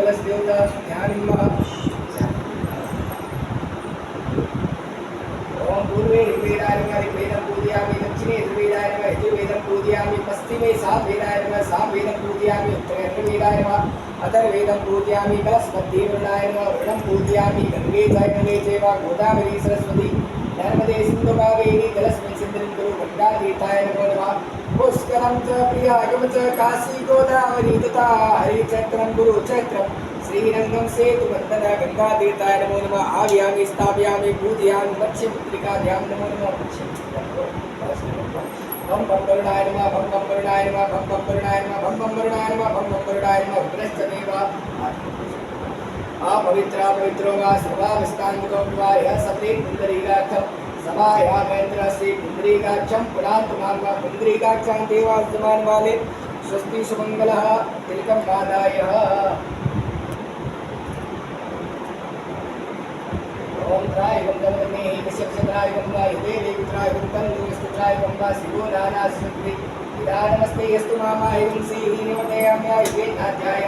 कलश देवता ध्यान ओम पूर्वे ऋग्वेदाय नमः ऋग्वेदं पूजयामि दक्षिणे यजुर्वेदाय नमः यजुर्वेदं पूजयामि पश्चिमे सामवेदाय नमः सामवेदं पूजयामि उत्तरे अथर्ववेदाय नमः अथर्ववेदं पूजयामि कलशमध्ये वरुणाय नमः वरुणं पूजयामि गंगे चैव गोदावरी सरस्वती नर्मदे सिंधु कावेरी जलस्मिन् सिन्धुं कुरु गंगातीर्थाय नमो नमः पुष्करं च प्रयागं च काशी गोदावरी तथा हरिचक्रं कुरुक्षेत्रं श्रीरंगं सेतुबन्धन गंगातीर्थाय नमो नमः आव्यामि स्थापयामि पूजयामि मत्स्यपुत्रिकाभ्यां नमो नमः बम बम वरुणाय नमः बम बम वरुणाय नमः बम बम वरुणाय नमः बम बम वरुणाय नमः बम बम वरुणाय नमः रुद्रश्चमेव अपवित्रा पवित्रो वा सर्वावस्थान्तो वा यः सते पुण्डरीकाक्षं समायामेन्द्रस्य पुण्डरीकाक्षं पुरान्तमान् वा पुण्डरीकाक्षां देवास्तमान् वाले स्वस्ति सुमङ्गलः तिलकं मादाय ओम त्राय गंगवने कश्यपचंद्राय गंगा हृदय देवित्राय गंगं दुष्टत्राय गंगा शिवो नाना सुक्ति नमस्ते यस्तु मामा एवं श्री निवदयाम्या इवे नाध्याय